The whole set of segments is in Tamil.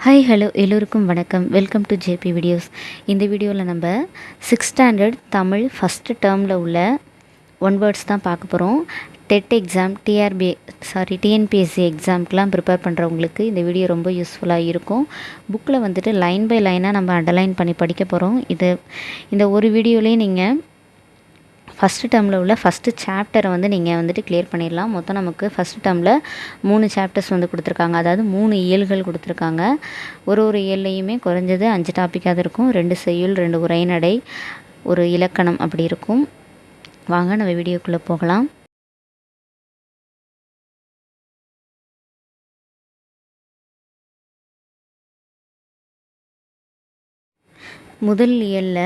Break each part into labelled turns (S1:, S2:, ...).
S1: ஹாய் ஹலோ எல்லோருக்கும் வணக்கம். Welcome to JP videos. இந்த வீடியோவில் நம்ம 6th ஸ்டாண்டர்ட் தமிழ் ஃபஸ்ட்டு டேர்மில் உள்ள ஒன் வேர்ட்ஸ் தான் பார்க்க போகிறோம். டெட் எக்ஸாம் டிஎன்பிஎஸ்சி எக்ஸாம்க்கெலாம் ப்ரிப்பேர் பண்ணுறவங்களுக்கு இந்த வீடியோ ரொம்ப யூஸ்ஃபுல்லாக இருக்கும். புக்கில் வந்துட்டு லைன் பை லைனாக நம்ம அண்டர்லைன் பண்ணி படிக்க போகிறோம். இந்த ஒரு வீடியோலேயே நீங்கள் ஃபஸ்ட்டு டேர்மில் உள்ள ஃபஸ்ட்டு சாப்டரை நீங்கள் வந்துட்டு கிளியர் பண்ணிடலாம். மொத்தம் நமக்கு ஃபஸ்ட்டு டேர்மில் 3 சாப்டர்ஸ் கொடுத்துருக்காங்க. அதாவது 3 இயல்கள் கொடுத்துருக்காங்க. ஒரு இயல்லையுமே குறைஞ்சது 5 டாப்பிக்காக இருக்கும். 2 செய்யுள், 2 உரைநடை, ஒரு இலக்கணம் அப்படி இருக்கும். வாங்க நம்ம வீடியோக்குள்ளே போகலாம். முதல் இயலில்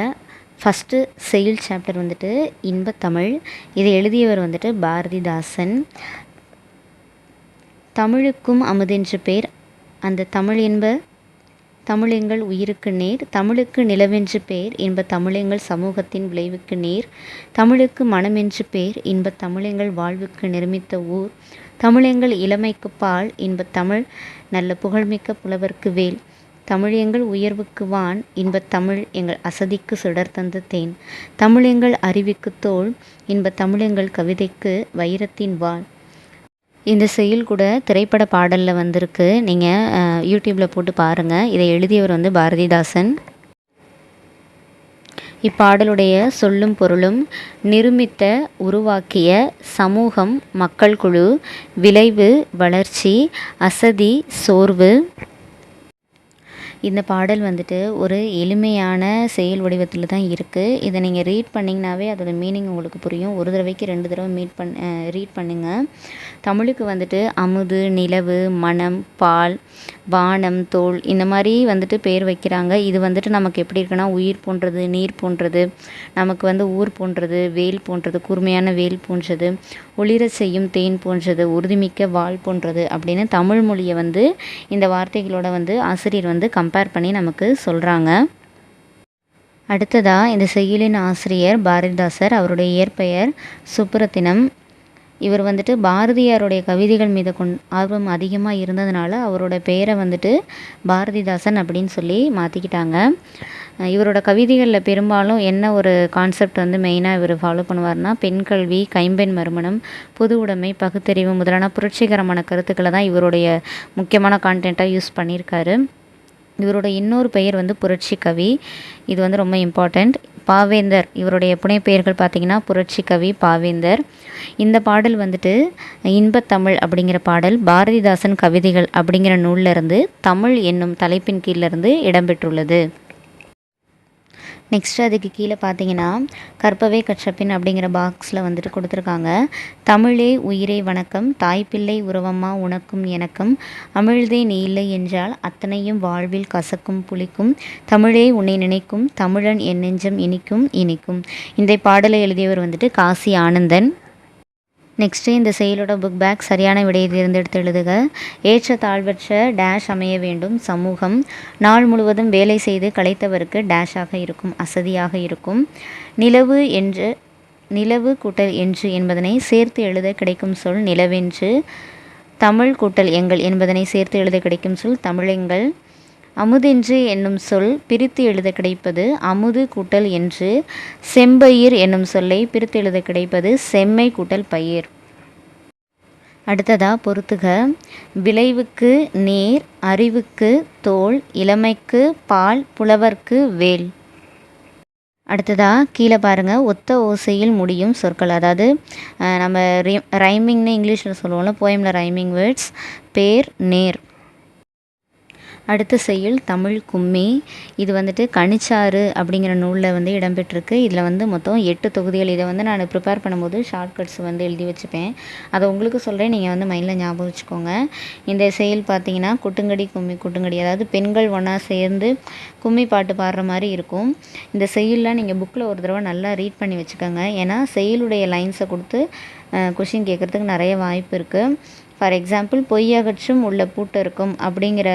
S1: ஃபஸ்ட்டு செய்யுள் சாப்டர் வந்துட்டு இன்பத்தமிழ். இதை எழுதியவர் வந்துட்டு பாரதிதாசன். தமிழுக்கும் அமுதென்று பேர், அந்த தமிழெங்கள் உயிருக்கு நேர், தமிழுக்கு நிலவென்று பேர், இன்ப தமிழெங்கள் சமூகத்தின் விளைவுக்கு நேர், தமிழுக்கு மனமென்று பேர், இன்ப தமிழெங்கள் வாழ்வுக்கு நிர்மித்த ஊர், தமிழெங்கள் இளமைக்கு பால், இன்ப தமிழ் நல்ல புகழ்மிக்க புலவர்க்கு வேல், தமிழ் எங்கள் உயர்வுக்கு வான், இன்பத் தமிழ் எங்கள் அசதிக்கு சுடர் தந்த தேன், தமிழ் எங்கள் அறிவுக்கு தோல், இன்பத் தமிழ் எங்கள் கவிதைக்கு வைரத்தின் வாள். இந்த செயல் கூட திரைப்பட பாடலில் வந்திருக்கு. நீங்கள் யூடியூப்பில் போட்டு பாருங்கள். இதை எழுதியவர் பாரதிதாசன். இப்பாடலுடைய சொல்லும் பொருளும்: நிருமித்த உருவாக்கிய சமூகம் மக்கள் குழு, விளைவு வளர்ச்சி, அசதி சோர்வு. இந்த பாடல் வந்துட்டு ஒரு எளிமையான செயல் வடிவத்தில் தான் இருக்குது. இதை நீங்கள் ரீட் பண்ணிங்கனாவே அதோட மீனிங் உங்களுக்கு புரியும். ஒரு தடவைக்கு 2 தடவை ரீட் பண்ணுங்கள். தமிழுக்கு வந்துட்டு அமுது, நிலவு, மனம், பால், வானம், தோல் இந்த மாதிரி வந்துட்டு பேர் வைக்கிறாங்க. இது வந்துட்டு நமக்கு எப்படி இருக்குன்னா, உயிர் போன்றது, நீர் போன்றது, நமக்கு ஊர் போன்றது, வேல் போன்றது, கூர்மையான வேல் போன்றது, ஒளிர செய்யும் தேன் போன்றது, உறுதிமிக்க வாள் போன்றது அப்படின்னு தமிழ் மொழியை இந்த வார்த்தைகளோட ஆசிரியர் கம்பேர் பண்ணி நமக்கு சொல்கிறாங்க. அடுத்ததாக இந்த செய்யுளின் ஆசிரியர் பாரதிதாசர். அவருடைய இயற்பெயர் சுப்புரத்தினம். இவர் பாரதியாருடைய கவிதைகள் மீது ஆர்வம் அதிகமாக இருந்ததுனால அவரோட பெயரை பாரதிதாசன் அப்படின்னு சொல்லி மாற்றிக்கிட்டாங்க. இவரோட கவிதைகளில் பெரும்பாலும் என்ன ஒரு கான்செப்ட் மெயினாக இவர் ஃபாலோ பண்ணுவார்னா, பெண் கல்வி, கைம்பெண் மறுமணம், பொது உடைமை, பகுத்தறிவு முதலான புரட்சிகரமான கருத்துக்களை தான் இவருடைய முக்கியமான கான்டென்ட்டாக யூஸ் பண்ணியிருக்காரு. இவரோட இன்னொரு பெயர் புரட்சி கவி. இது ரொம்ப இம்பார்ட்டண்ட். பாவேந்தர், இவருடைய புனை பெயர்கள் பார்த்திங்கன்னா புரட்சி கவி பாவேந்தர். இந்த பாடல் இன்பத்தமிழ் அப்படிங்கிற பாடல் பாரதிதாசன் கவிதைகள் அப்படிங்கிற நூலிலிருந்து தமிழ் என்னும் தலைப்பின் கீழிருந்து இடம்பெற்றுள்ளது. நெக்ஸ்ட் அதுக்கு கீழே பார்த்தீங்கன்னா கற்பவே கற்றபின் அப்படிங்கிற பாக்ஸில் கொடுத்துருக்காங்க. தமிழே உயிரே வணக்கம், தாய்ப்பிள்ளை உறவம்மா உனக்கும் எனக்கும், அமிழ்தே நீ இல்லை என்றால் அத்தனையும் வாழ்வில் கசக்கும் புளிக்கும், தமிழே உன்னை நினைக்கும், தமிழன் என் நெஞ்சம் இனிக்கும் இனிக்கும். இந்த பாடலை எழுதியவர் காசி ஆனந்தன். நெக்ஸ்ட்டு இந்த செயலோட புக் பேக் சரியான விடையை தேர்ந்தெடுத்து எழுதுக. ஏற்ற தாழ்வற்ற டேஷ் அமைய வேண்டும் சமூகம், நாள் முழுவதும் வேலை செய்து களைத்தவருக்கு டேஷாக இருக்கும், அசதியாக இருக்கும். நிலவு கூட்டல் என்று என்பதனை சேர்த்து எழுத கிடைக்கும் சொல் நிலவென்று, தமிழ் கூட்டல் எங்கள் என்பதனை சேர்த்து எழுத கிடைக்கும் சொல் தமிழெங்கள். அமுதென்று என்னும் சொல் பிரித்து எழுத கிடைப்பது அமுது கூட்டல் என்று, செம்பயிர் என்னும் சொல்லை பிரித்து எழுத கிடைப்பது செம்மை கூட்டல் பயிர். அடுத்ததாக பொறுத்துக. விளைவுக்கு நேர், அறிவுக்கு தோல், இளமைக்கு பால், புலவர்க்கு வேல். அடுத்ததாக கீழே பாருங்கள், ஒத்த ஓசையில் முடியும் சொற்கள். அதாவது நம்ம ரைமிங்னு இங்கிலீஷில் சொல்லுவோம்ல, போயமில் ரைமிங் வேர்ட்ஸ். பேர், நேர். அடுத்த செய்யுள் தமிழ் கும்மி. இது கணிச்சாறு அப்படிங்கிற நூலில் இடம்பெற்றிருக்கு. இதில் மொத்தம் 8 தொகுதிகள். இதை நான் ப்ரிப்பேர் பண்ணும்போது ஷார்ட்கட்ஸ் எழுதி வச்சுப்பேன். அதை உங்களுக்கு சொல்கிறேன், நீங்கள் மைண்டில் ஞாபகம் வச்சுக்கோங்க. இந்த செயல் பார்த்தீங்கன்னா கொட்டுங்கடி கும்மி கொட்டுங்கடி, அதாவது பெண்கள் ஒன்றா சேர்ந்து கும்மி பாட்டு பாடுற மாதிரி இருக்கும். இந்த செயல்லாம் நீங்கள் புக்கில் ஒரு தடவை நல்லா ரீட் பண்ணி வச்சுக்கோங்க. ஏன்னா செயலுடைய லைன்ஸை கொடுத்து கொஷின் கேட்குறதுக்கு நிறைய வாய்ப்பு இருக்குது. ஃபார் எக்ஸாம்பிள், பொய்யகற்றும் உள்ள பூட்டருக்கும் அப்படிங்கிற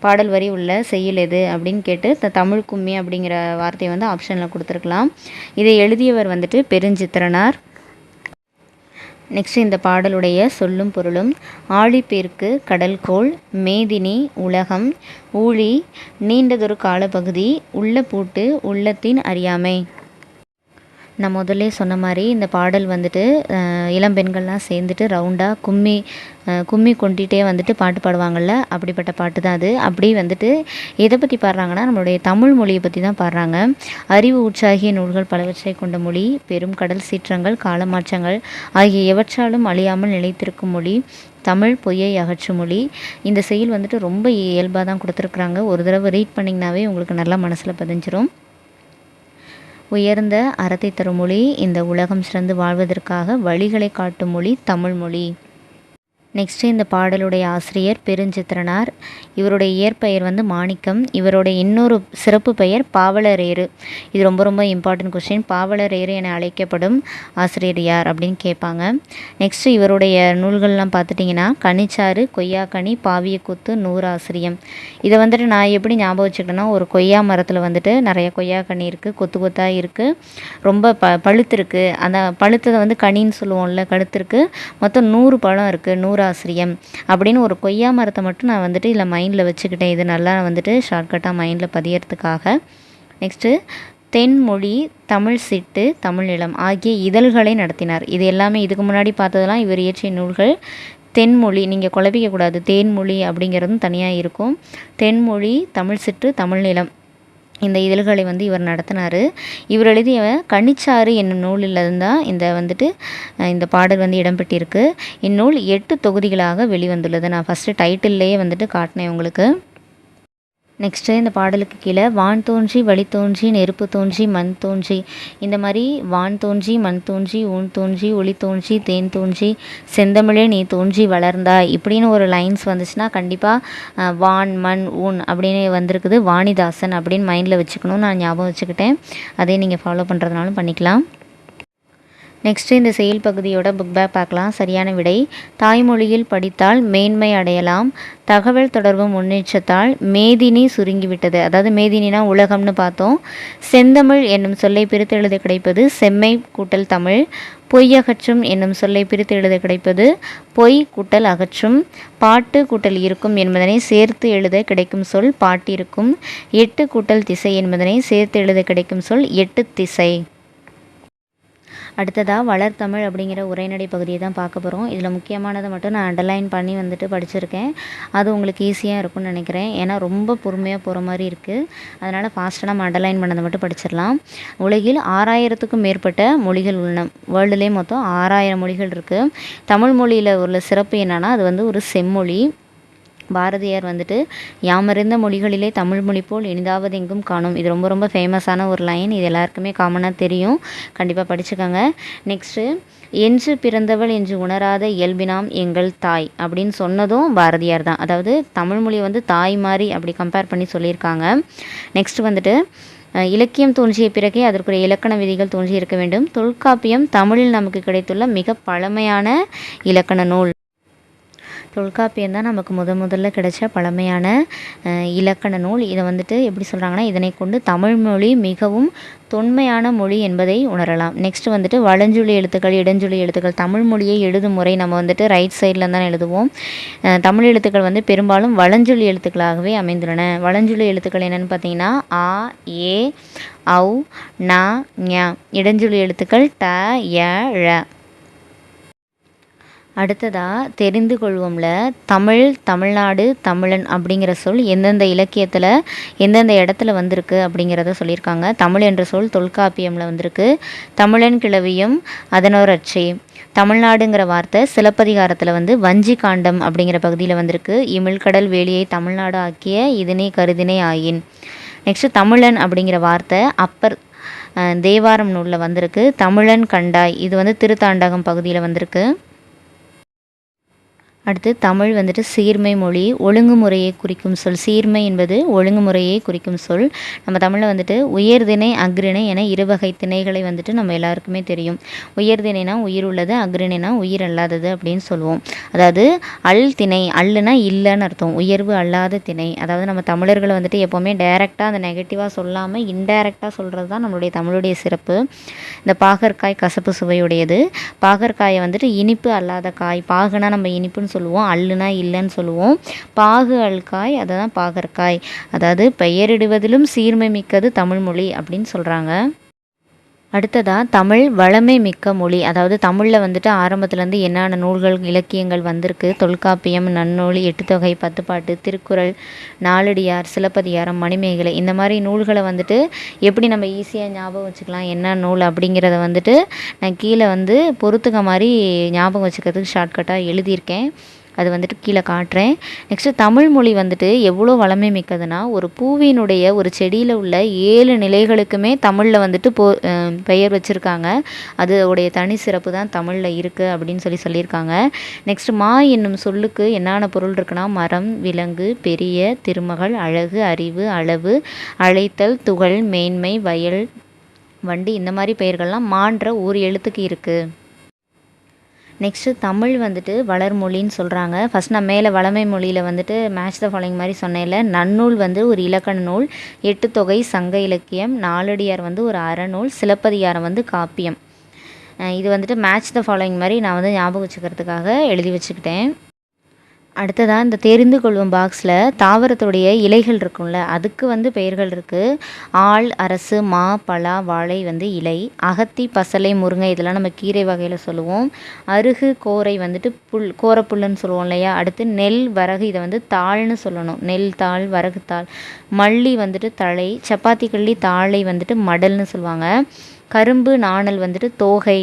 S1: பாடல் வரி உள்ள செய்யுள் எது அப்படின்னு கேட்டு தமிழ் கும்மி அப்படிங்கிற வார்த்தையை ஆப்ஷனில் கொடுத்துருக்கலாம். இதை எழுதியவர் பெருஞ்சித்திரனார். நெக்ஸ்ட் இந்த பாடலுடைய சொல்லும் பொருளும்: ஆழிப்பேர்க்கு கடல்கோள், மேதினி உலகம், ஊழி நீண்டதொரு காலப்பகுதி, உள்ள பூட்டு உள்ளத்தின் அறியாமை. நான் முதல்ல சொன்ன மாதிரி இந்த பாடல் வந்துட்டு இளம்பெண்கள்லாம் சேர்ந்துட்டு ரவுண்டாக கும்மி கொண்டிகிட்டே வந்துட்டு பாட்டு பாடுவாங்கள்ல, அப்படிப்பட்ட பாட்டு தான் அது. அப்படி வந்துட்டு எதை பற்றி பாடுறாங்கன்னா, நம்மளுடைய தமிழ் மொழியை பற்றி தான் பாடுறாங்க. அறிவு உற்சாகிய நூல்கள் பலவற்றை கொண்ட மொழி, பெரும் கடல் சீற்றங்கள் காலமாற்றங்கள் ஆகிய எவற்றாலும் அழியாமல் நிலைத்திருக்கும் மொழி தமிழ், பொய்யை அகற்றும் மொழி. இந்த செயல் வந்துட்டு ரொம்ப இயல்பாக தான் கொடுத்துருக்குறாங்க. ஒரு தடவை ரீட் பண்ணிங்கனாவே உங்களுக்கு நல்லா மனசில் பதிஞ்சிரும். உயர்ந்த அறத்தை தரும் மொழி, இந்த உலகம் சிறந்து வாழ்வதற்காக வழிகளை காட்டும் மொழி தமிழ் மொழி. நெக்ஸ்ட்டு இந்த பாடலுடைய ஆசிரியர் பெருஞ்சித்திரனார். இவருடைய இயற்பெயர் வந்து மாணிக்கம். இவருடைய இன்னொரு சிறப்பு பெயர் பாவலரேறு. இது ரொம்ப ரொம்ப இம்பார்ட்டன்ட் கொஸ்டின். பாவலரேறு என அழைக்கப்படும் ஆசிரியர் யார் அப்படின்னு கேட்பாங்க. நெக்ஸ்ட்டு இவருடைய நூல்கள்லாம் பார்த்துட்டிங்கன்னா கனிச்சாறு, கொய்யாக்கனி, பாவியக்கூத்து, நூறாசிரியம். இதை வந்துட்டு நான் எப்படி ஞாபகம் வச்சுக்கிட்டேன்னா, ஒரு கொய்யா மரத்தில் வந்துட்டு நிறைய கொய்யாக்கனி இருக்குது, கொத்து கொத்தாக இருக்குது, ரொம்ப பழுத்திருக்கு. அந்த பழுத்ததை வந்து கனின்னு சொல்லுவோம்ல, கழுத்திருக்கு. மொத்தம் 100 பழம் இருக்குது, நூறாசிரியம் அப்படின்னு ஒரு கொய்யா மரத்தை மட்டும் நான் வந்துட்டு இதில் மைண்டில் வச்சுக்கிட்டேன். இது நல்லா வந்துட்டு ஷார்ட்கட்டாக மைண்டில் பதியறதுக்காக. நெக்ஸ்ட்டு தென்மொழி, தமிழ் சிட்டு, தமிழ் நிலம் ஆகிய இதழ்களை நடத்தினார். இது எல்லாமே இதுக்கு முன்னாடி பார்த்ததெல்லாம் இவர் இயற்றிய நூல்கள். தென்மொழி, நீங்கள் குழப்பிக்கக்கூடாது, தேன்மொழி அப்படிங்கிறதும் தனியாக இருக்கும். தென்மொழி, தமிழ் சிட்டு, தமிழ் நிலம் இந்த இதழ்களை வந்து இவர் நடத்தினார். இவர் எழுதிய கனிச்சாறு என்னும் நூலில் இருந்தால் இந்த பாடல் வந்து இடம்பெற்றிருக்கு. இந்நூல் 8 தொகுதிகளாக வெளிவந்துள்ளது. நான் ஃபஸ்ட்டு டைட்டில்லையே வந்துட்டு காட்டினேன் உங்களுக்கு. நெக்ஸ்ட்டு இந்த பாடலுக்கு கீழே வான் தோன்றி வழி தோன்றி நெருப்பு தோன்றி மண் தோன்றி, இந்த மாதிரி வான் தோன்றி மண் தோன்றி ஊன் தோன்றி ஒளி தோன்றி தேன் தோன்றி செந்தமிழே நீ தோன்றி வளர்ந்தாய் இப்படின்னு ஒரு லைன்ஸ் வந்துச்சுன்னா கண்டிப்பாக வான் மண் ஊன் அப்படின்னு வந்திருக்குது. வாணிதாசன் அப்படின்னு மைண்டில் வச்சுக்கணும். நான் ஞாபகம் வச்சுக்கிட்டேன். அதே நீங்கள் ஃபாலோ பண்ணுறதுனாலும் பண்ணிக்கலாம். நெக்ஸ்ட்டு இந்த செயல் பகுதியோட புக் பேக் பார்க்கலாம். சரியான விடை: தாய்மொழியில் படித்தால் மேன்மை அடையலாம். தகவல் தொடர்பு முன்னேற்றத்தால் மேதினி சுருங்கிவிட்டது. அதாவது மேதினினா உலகம்னு பார்த்தோம். செந்தமிழ் என்னும் சொல்லை பிரித்து எழுத கிடைப்பது செம்மை கூட்டல் தமிழ். பொய் அகற்றும் என்னும் சொல்லை பிரித்து எழுத கிடைப்பது பொய் கூட்டல் அகற்றும். பாட்டு கூட்டல் இருக்கும் என்பதனை சேர்த்து எழுத கிடைக்கும் சொல் பாட்டிருக்கும். எட்டு கூட்டல் திசை என்பதனை சேர்த்து எழுத கிடைக்கும் சொல் எட்டு திசை. அடுத்ததாக வளர்த்தமிழ் அப்படிங்கிற உரைநடை பகுதியை தான் பார்க்க போகிறோம். இதில் முக்கியமானதை மட்டும் நான் அண்டர்லைன் பண்ணி வந்துட்டு படிச்சிருக்கேன். அது உங்களுக்கு ஈஸியாக இருக்கும்னு நினைக்கிறேன். ஏன்னா ரொம்ப பொறுமையாக போகிற மாதிரி இருக்குது. அதனால் ஃபாஸ்ட்டாக நம்ம அண்டர்லைன் பண்ணதை மட்டும் படிச்சிடலாம். உலகில் 6000க்கும் மேற்பட்ட மொழிகள் உள்ளன. வேர்ல்டுலேயே மொத்தம் 6000 மொழிகள் இருக்குது. தமிழ் மொழியில் உள்ள சிறப்பு என்னென்னா அது வந்து ஒரு செம்மொழி. பாரதியார் வந்துட்டு யாமறிந்த மொழிகளிலே தமிழ் மொழி போல் இனிதாவது எங்கும் காணும். இது ரொம்ப ரொம்ப ஃபேமஸான ஒரு லைன். இது எல்லாருக்குமே காமனாக தெரியும். கண்டிப்பாக படிச்சுக்கோங்க. நெக்ஸ்ட்டு என்று பிறந்தவள் என்று உணராத இயல்பினாம் எங்கள் தாய் அப்படின்னு சொன்னதும் பாரதியார் தான். அதாவது தமிழ் மொழியை வந்து தாய் மாதிரி அப்படி கம்பேர் பண்ணி சொல்லியிருக்காங்க. நெக்ஸ்ட் வந்துட்டு இலக்கியம் தோன்றிய பிறகே அதற்குரிய இலக்கண விதிகள் தோன்றி இருக்க வேண்டும். தொல்காப்பியம் தமிழில் நமக்கு கிடைத்துள்ள மிக பழமையான இலக்கண நூல். தொல்காப்பியம் தான் நமக்கு முதல்ல கிடைச்ச பழமையான இலக்கண நூல். இதை வந்துட்டு எப்படி சொல்கிறாங்கன்னா, இதனை கொண்டு தமிழ் மொழி மிகவும் தொன்மையான மொழி என்பதை உணரலாம். நெக்ஸ்ட் வந்துட்டு வளஞ்சொலி எழுத்துக்கள், இடஞ்சொலி எழுத்துக்கள். தமிழ் மொழியை எழுதும் முறை நம்ம வந்துட்டு ரைட் சைடில் தான் எழுதுவோம். தமிழ் எழுத்துக்கள் வந்து பெரும்பாலும் வளஞ்சொலி எழுத்துக்களாகவே அமைந்துள்ளன. வளஞ்சொலி எழுத்துக்கள் என்னென்னு பார்த்தீங்கன்னா ஆ, ஏ, ஔ, ந, ஞ. இடஞ்சொலி எழுத்துக்கள் ட, ய, ழ. அடுத்ததாக தெரிந்து கொள்வோம்ல, தமிழ், தமிழ்நாடு, தமிழன் அப்படிங்கிற சொல் எந்தெந்த இலக்கியத்தில் எந்தெந்த இடத்துல வந்திருக்கு அப்படிங்கிறத சொல்லியிருக்காங்க. தமிழ் என்ற சொல் தொல்காப்பியமில் வந்திருக்கு. தமிழன் கிளவியும் அதனோரட்சே. தமிழ்நாடுங்கிற வார்த்தை சிலப்பதிகாரத்தில் வந்து வஞ்சி காண்டம் அப்படிங்கிற பகுதியில் வந்திருக்கு. இமிழ்கடல் வேலியை தமிழ்நாடு ஆக்கிய இதனை கருதினை ஆயின். நெக்ஸ்ட்டு தமிழன் அப்படிங்கிற வார்த்தை அப்பர் தேவாரம் நூலில் வந்திருக்கு. தமிழன் கண்டாய் இது வந்து திருத்தாண்டகம் பகுதியில் வந்திருக்கு. அடுத்து தமிழ் வந்துட்டு சீர்மை மொழி, ஒழுங்குமுறையை குறிக்கும் சொல். சீர்மை என்பது ஒழுங்குமுறையை குறிக்கும் சொல். நம்ம தமிழில் வந்துட்டு உயர்திணை அஃறிணை என இருவகை திணைகளை வந்துட்டு நம்ம எல்லாருக்குமே தெரியும். உயர்திணைனா உயிர் உள்ளது, அஃறிணைனா உயிர் அல்லாதது அப்படின்னு சொல்லுவோம். அதாவது அல் திணை, அல்லுனா இல்லைன்னு அர்த்தம், உயர்வு அல்லாத திணை. அதாவது நம்ம தமிழர்களை வந்துட்டு எப்போவுமே டைரெக்டாக அந்த நெகட்டிவாக சொல்லாமல் இன்டைரக்டாக சொல்கிறது தான் நம்மளுடைய தமிழுடைய சிறப்பு. இந்த பாகற்காய் கசப்பு சுவையுடையது. பாகற்காயை வந்துட்டு இனிப்பு அல்லாத காய். பாகுனா நம்ம இனிப்புன்னு சொல்லுவோம், அல்லுனா இல்லைன்னு சொல்லுவோம். பாகு அல்காய், அதை தான் பாகற்காய். அதாவது பெயரிடுவதிலும் சீர்மை மிக்கது தமிழ்மொழி அப்படின்னு சொல்கிறாங்க. அடுத்ததாக தமிழ் வளமை மிக்க மொழி. அதாவது தமிழில் வந்துட்டு ஆரம்பத்துலேருந்து என்னென்ன நூல்கள் இலக்கியங்கள் வந்திருக்கு. தொல்காப்பியம், நன்னூல், எட்டுத்தொகை, பத்துப்பாட்டு, திருக்குறள், நாலடியார், சிலப்பதிகாரம், மணிமேகலை, இந்த மாதிரி நூல்களை வந்துட்டு எப்படி நம்ம ஈஸியாக ஞாபகம் வச்சுக்கலாம், என்ன நூல் அப்படிங்கிறத வந்துட்டு நான் கீழே வந்து பொறுத்துக்க மாதிரி ஞாபகம் வச்சுக்கிறதுக்கு ஷார்ட்கட்டாக எழுதியிருக்கேன். அது வந்துட்டு கீழே காட்டுறேன். நெக்ஸ்ட்டு தமிழ் மொழி வந்துட்டு எவ்வளோ வளமை மிக்கதுன்னா, ஒரு பூவினுடைய ஒரு செடியில் உள்ள 7 நிலைகளுக்குமே தமிழில் வந்துட்டு பெயர் வச்சுருக்காங்க. அதோடைய தனி சிறப்பு தான் தமிழில் இருக்குது அப்படின்னு சொல்லியிருக்காங்க. நெக்ஸ்ட்டு மா என்னும் சொல்லுக்கு என்னென்ன பொருள் இருக்குன்னா, மரம், விலங்கு, பெரிய, திருமகள், அழகு, அறிவு, அளவு, அழைத்தல், துகள், மேன்மை, வயல், வண்டி, இந்த மாதிரி பெயர்கள்லாம் மான்ற ஒரு எழுத்துக்கு இருக்குது. நெக்ஸ்ட்டு தமிழ் வந்துட்டு வளர்மொழின்னு சொல்கிறாங்க. ஃபஸ்ட் நான் மேலே வளமை மொழியில் வந்துட்டு மேட்ச் த ஃபாலோயிங் மாதிரி சொன்னேன்ல. நன்னூல் வந்து ஒரு இலக்கண நூல், எட்டுத்தொகை சங்க இலக்கியம், நாலடியார் வந்து ஒரு அறநூல், சிலப்பதிகாரம் வந்து காப்பியம். இது வந்துட்டு மேட்ச் த ஃபாலோயிங் மாதிரி நான் வந்து ஞாபகம் வச்சுக்கிறதுக்காக எழுதி வச்சுக்கிட்டேன். அடுத்ததாக இந்த தெரிந்து கொள்ளும் பாக்ஸில் தாவரத்துடைய இலைகள் இருக்கும்ல, அதுக்கு வந்து பெயர்கள் இருக்குது. ஆள், அரசு, மா, பலா, வாழை வந்து இலை. அகத்தி, பசலை, முருங்கை, இதெல்லாம் நம்ம கீரை வகையில் சொல்லுவோம். அருகு, கோரை வந்துட்டு கோரப்புல்லுன்னு சொல்லுவோம் இல்லையா. அடுத்து நெல், வரகு, இதை வந்து தாள்னு சொல்லணும். நெல் தாள், வரகு தாள். மல்லி வந்துட்டு தழை. சப்பாத்தி கள்ளி தாளை வந்துட்டு மடல்னு சொல்லுவாங்க. கரும்பு, நாணல் வந்துட்டு தோகை.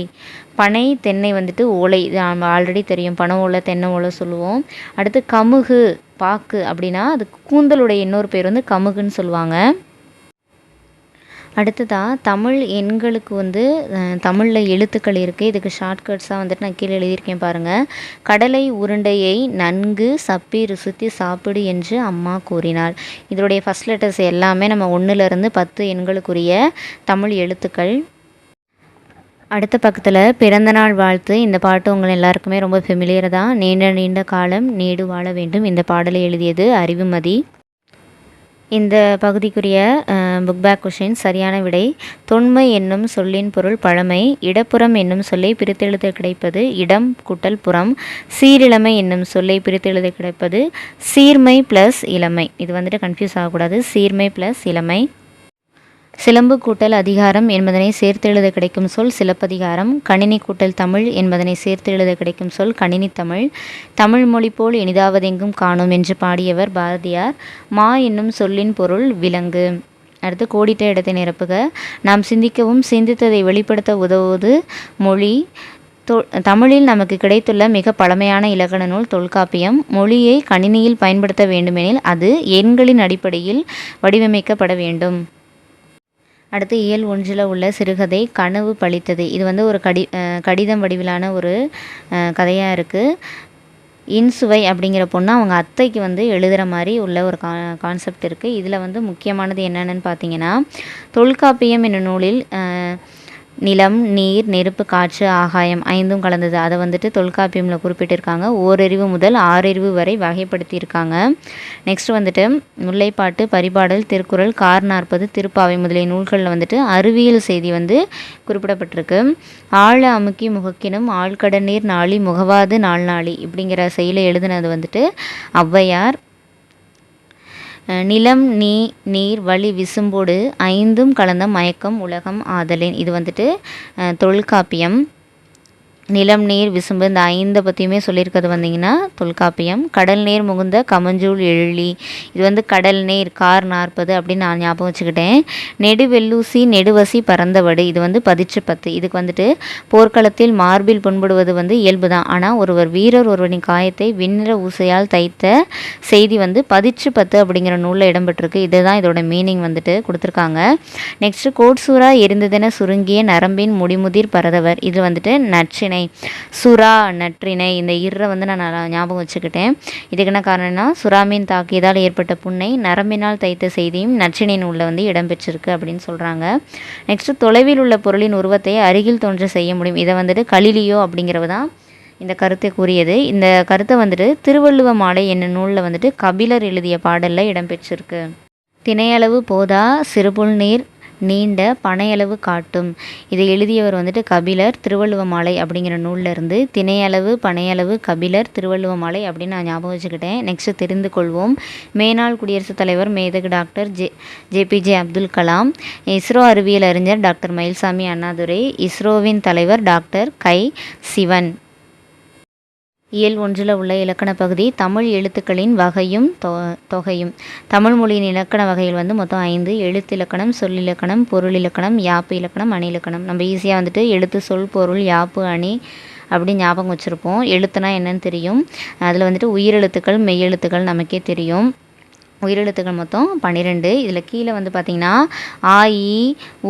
S1: பனை, தென்னை வந்துட்டு ஓலை. இது நம்ம ஆல்ரெடி தெரியும், பனை ஓலை, தென்னை ஓலை சொல்லுவோம். அடுத்து கமுகு, பாக்கு அப்படின்னா அது கூந்தலுடைய இன்னொரு பேர் வந்து கமுகுன்னு சொல்லுவாங்க. அடுத்ததாக தமிழ் எண்களுக்கு வந்து தமிழில் எழுத்துக்கள் இருக்குது. இதுக்கு ஷார்ட்கட்ஸாக வந்துட்டு நான் கீழே எழுதியிருக்கேன் பாருங்கள். கடலை உருண்டையை நன்கு சப்பி ருசித்து சாப்பிடு என்று அம்மா கூறினாள். இதனுடைய ஃபஸ்ட் லெட்டர்ஸ் எல்லாமே நம்ம 1லேருந்து 10 எண்களுக்குரிய தமிழ் எழுத்துக்கள். அடுத்த பக்கத்தில் பிறந்தநாள் வாழ்த்து. இந்த பாட்டு உங்கள் எல்லாருக்குமே ரொம்ப ஃபெமிலியர் தான். நீண்ட நீண்ட காலம் நீடு வாழ வேண்டும். இந்த பாடலை எழுதியது அறிவுமதி. இந்த பகுதிக்குரிய புக் பேக் கொஷின். சரியான விடை தொன்மை என்னும் சொல்லின் பொருள் பழமை. இடப்புறம் என்னும் சொல்லை பிரித்தெழுத கிடைப்பது இடம் கூட்டல் புறம். சீரிழமை என்னும் சொல்லை பிரித்தெழுத கிடைப்பது சீர்மை ப்ளஸ் இளமை. இது வந்துட்டு கன்ஃபியூஸ் ஆகக்கூடாது, சீர்மை ப்ளஸ் இளமை. சிலம்பு கூட்டல் அதிகாரம் என்பதனை சேர்த்தெழுத கிடைக்கும் சொல் சிலப்பதிகாரம். கணினி கூட்டல் தமிழ் என்பதனை சேர்த்தெழுத கிடைக்கும் சொல் கணினி தமிழ். தமிழ் மொழி போல் இனிதாவதெங்கும் காணும் என்று பாடியவர் பாரதியார். மா என்னும் சொல்லின் பொருள் விலங்கு. அடுத்து கோடிட்ட இடத்தை நிரப்புக. நாம் சிந்திக்கவும் சிந்தித்ததை வெளிப்படுத்த உதவுவது மொழி. தமிழில் நமக்கு கிடைத்துள்ள மிக பழமையான இலக்கண நூல் தொல்காப்பியம். மொழியை கணினியில் பயன்படுத்த வேண்டுமெனில் அது எண்களின் அடிப்படையில் வடிவமைக்கப்பட வேண்டும். அடுத்து இயல் 1ல் உள்ள சிறுகதை கனவு பழித்தது. இது வந்து ஒரு கடிதம் வடிவிலான ஒரு கதையாக இருக்குது. இன்சுவை அப்படிங்கிற பொண்ணு அவங்க அத்தைக்கு வந்து எழுதுகிற மாதிரி உள்ள ஒரு கான்செப்ட் இருக்குது. இதில் வந்து முக்கியமானது என்னென்னு பார்த்தீங்கன்னா, தொல்காப்பியம் என்னும் நூலில் நிலம், நீர், நெருப்பு, காற்று, ஆகாயம் 5ம் கலந்தது. அதை வந்துட்டு தொல்காப்பியமில் குறிப்பிட்டிருக்காங்க. ஓரறிவு முதல் 6 வரை வகைப்படுத்தியிருக்காங்க. நெக்ஸ்ட் வந்துட்டு முல்லைப்பாட்டு, பரிபாடல், திருக்குறள், கார் 40, திருப்பாவை முதலிய நூல்களில் வந்துட்டு அறிவியல் செய்தி வந்து குறிப்பிடப்பட்டிருக்கு. ஆழ அமுக்கி முகக்கினும் ஆழ்கடநீர் நாளி முகவாது நாள்நாளி இப்படிங்கிற செயலை எழுதினது வந்துட்டு ஔவையார். நிலம், நீர், வழி, விசும்போடு 5ம் கலந்த மயக்கம் உலகம் ஆதலின். இது வந்துட்டு தொல்காப்பியம். நிலம், நீர், விசும்பு இந்த 5 பற்றியுமே சொல்லியிருக்கிறது வந்தீங்கன்னா தொல்காப்பியம். கடல் நீர் முகுந்த கமஞ்சூல் எழிலி. இது வந்து கடல் நீர் கார் 40 அப்படின்னு நான் ஞாபகம் வச்சுக்கிட்டேன். நெடுவெல்லூசி நெடுவசி பறந்தவடு. இது வந்து 10 இதுக்கு வந்துட்டு போர்க்களத்தில் மார்பில் புண்படுவது வந்து இயல்பு தான். ஆனால் வீரர் ஒருவனின் காயத்தை விண்ணிற ஊசையால் தைத்த செய்தி வந்து 10 அப்படிங்கிற நூலில் இடம்பெற்றிருக்கு. இதுதான் இதோட மீனிங் வந்துட்டு கொடுத்துருக்காங்க. நெக்ஸ்ட்டு கோட்சூரா எரிந்ததென சுருங்கிய நரம்பின் முடிமுதிர் பரதவர். இது வந்துட்டு நற்றிணை. சுறா நற்றிணை, இந்த இர்ரை வந்து நான் ஞாபகம் வச்சுக்கிட்டேன். இதுக்கு என்ன காரணம்னா சுறா மீன் தாக்கியதால் ஏற்பட்ட புண்ணை நரம்பினால் தைத்த செய்தியும் நற்றிணை நூலில் வந்து இடம்பெற்றிருக்கு அப்படின்னு சொல்கிறாங்க. நெக்ஸ்ட்டு தொலைவில் உள்ள பொருளின் உருவத்தை அருகில் தோன்ற செய்ய முடியும். இதை வந்துட்டு கலிலியோ அப்படிங்கிறவ தான் இந்த கருத்தை கூறியது. இந்த கருத்தை வந்துட்டு திருவள்ளுவ மாலை என்னும் நூலில் வந்துட்டு கபிலர் எழுதிய பாடலில் இடம்பெற்றிருக்கு. திணையளவு போதா சிறுபுல் நீர் நீண்ட பனையளவு காட்டும். இதை எழுதியவர் வந்துட்டு கபிலர், திருவள்ளுவ மாலை அப்படிங்கிற நூலில் இருந்து. திணையளவு பனையளவு கபிலர், திருவள்ளுவ மாலை அப்படின்னு நான் ஞாபகம் வச்சுக்கிட்டேன். நெக்ஸ்ட்டு தெரிந்து கொள்வோம். மேனாள் குடியரசுத் தலைவர் மேதகு டாக்டர் ஜேபிஜே அப்துல் கலாம். இஸ்ரோ அறிவியல் அறிஞர் டாக்டர் மயில்சாமி அண்ணாதுரை. இஸ்ரோவின் தலைவர் டாக்டர் கை சிவன். இயல் 1 உள்ள இலக்கண பகுதி தமிழ் எழுத்துக்களின் வகையும் தொகையும். தமிழ் மொழியின் இலக்கண வகைகள் வந்து மொத்தம் 5. எழுத்திலக்கணம், சொல்லிலக்கணம், பொருள் இலக்கணம், யாப்பு இலக்கணம், அணி இலக்கணம். நம்ம ஈஸியாக வந்துட்டு எழுத்து, சொல், பொருள், யாப்பு, அணி அப்படி ஞாபகம் வச்சுருப்போம். எழுத்துனா என்னன்னு தெரியும். அதில் வந்துட்டு உயிரெழுத்துக்கள், மெய்யெழுத்துக்கள் நமக்கே தெரியும். உயிரெழுத்துக்கள் மொத்தம் 12. இதில் கீழே வந்து பார்த்திங்கன்னா ஆ, இ,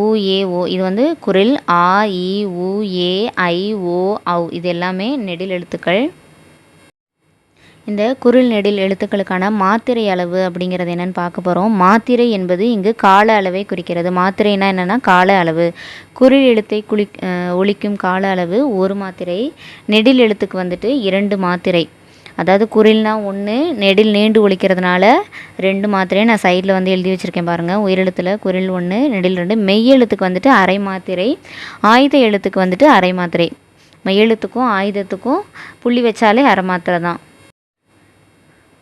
S1: உ, ஏ, ஓ இது வந்து குரில். ஆ, இ, உ, ஏ, ஐ, ஓ, ஔ இது எல்லாமே நெடில் எழுத்துக்கள். இந்த குரில் நெடில் எழுத்துக்களுக்கான மாத்திரை அளவு அப்படிங்கிறது என்னென்னு பார்க்க போகிறோம். மாத்திரை என்பது இங்கு கால அளவை குறிக்கிறது. மாத்திரைனா என்னென்னா கால அளவு. குரில் எழுத்தை ஒலிக்கும் கால அளவு 1 மாத்திரை. நெடில் எழுத்துக்கு வந்துட்டு 2 மாத்திரை. அதாவது குரில்னா 1, நெடில் நீண்டு ஒலிக்கிறதுனால 2 மாத்திரை. நான் சைடில் வந்து எழுதி வச்சுருக்கேன் பாருங்கள். உயிரெழுத்தில் குரில் 1, நெடில் 2. மெய்யெழுத்துக்கு வந்துட்டு அரை மாத்திரை. ஆயுத எழுத்துக்கு வந்துட்டு அரை மாத்திரை. மெய்யெழுத்துக்கும் ஆயுதத்துக்கும் புள்ளி வச்சாலே அரை மாத்திரை தான்.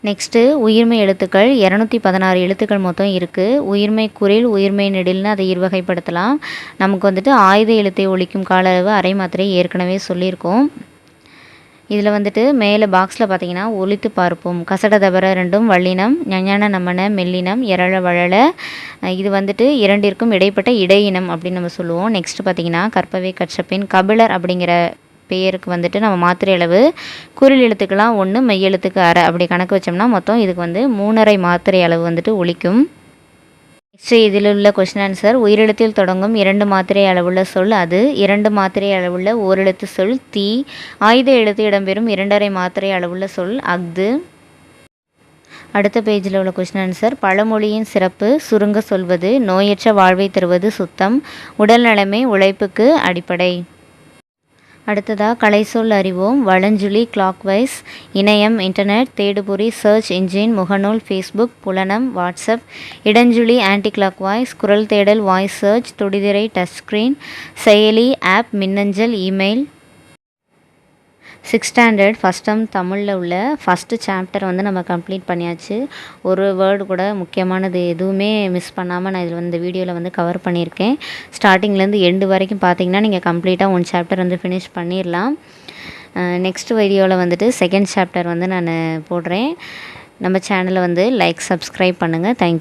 S1: நெக்ஸ்ட்டு உயிர்மை எழுத்துக்கள் 216 எழுத்துக்கள் மொத்தம் இருக்குது. உயிர்மை குரில், உயிர்மை நெடில்னு அதை இருவகைப்படுத்தலாம். நமக்கு வந்துட்டு ஆயுத எழுத்தை ஒலிக்கும் கால அளவு அரை மாத்திரை ஏற்கனவே சொல்லியிருக்கோம். இதில் வந்துட்டு மேலே பாக்ஸில் பார்த்தீங்கன்னா ஒலித்து பார்ப்போம். கசட தபர 2 வல்லினம், ஞஞன நமன மெல்லினம், எரள வழல இது வந்துட்டு 2ற்கும் இடைப்பட்ட இடையினம் அப்படின்னு நம்ம சொல்லுவோம். நெக்ஸ்ட்டு பார்த்தீங்கன்னா கற்பவை கற்றபின் கபிலர் அப்படிங்கிற பெயருக்கு வந்துட்டு நம்ம மாத்திரை அளவு குரில் எழுத்துக்கெல்லாம் 1, மெய்யெழுத்துக்கு அரை அப்படி கணக்கு வச்சோம்னா மொத்தம் இதுக்கு வந்து 3½ மாத்திரை அளவு வந்துட்டு ஒலிக்கும். நெக்ஸ்ட் இதில் உள்ள கொஸ்டின் ஆன்சர். உயிரெழுத்தில் தொடங்கும் 2 மாத்திரை அளவுள்ள சொல் அது. 2 மாத்திரை அளவுள்ள ஓரெழுத்து சொல் தீ. ஆயுத எழுத்து இடம்பெறும் 2½ மாத்திரை அளவுள்ள சொல் அஃது. அடுத்த பேஜில் உள்ள கொஸ்டின் ஆன்சர். பழமொழியின் சிறப்பு சுருங்க சொல்வது. நோயற்ற வாழ்வை தருவது சுத்தம். உடல் நலமே உழைப்புக்கு அடிப்படை. அடுத்ததாக கலைச்சொல் அறிவோம். வலஞ்சுழி கிளாக்வைஸ், இணையம் இன்டர்நெட், தேடுபொறி சர்ச் இன்ஜின், முகநூல் ஃபேஸ்புக், புலனம் வாட்ஸ்அப். இடஞ்சுழி ஆன்டி கிளாக்வைஸ், குரல் தேடல் வாய்ஸ் சர்ச், தொடுதிரை டச் ஸ்க்ரீன், செயலி ஆப், மின்னஞ்சல் email. 6th standard first term தமிழில் உள்ள ஃபஸ்ட்டு சாப்டர் வந்து நம்ம கம்ப்ளீட் பண்ணியாச்சு. ஒரு வேர்டு கூட முக்கியமானது எதுவுமே மிஸ் பண்ணாமல் நான் இதில் இந்த வீடியோவில் வந்து கவர் பண்ணியிருக்கேன். ஸ்டார்டிங்லேருந்து எண்டு வரைக்கும் பார்த்தீங்கன்னா நீங்கள் கம்ப்ளீட்டாக 1 சாப்டர் வந்து ஃபினிஷ் பண்ணிடலாம். நெக்ஸ்ட் வீடியோவில் வந்துட்டு 2nd சாப்டர் வந்து நான் போடுறேன். நம்ம சேனலை வந்து லைக், சப்ஸ்கிரைப் பண்ணுங்கள். தேங்க்யூ.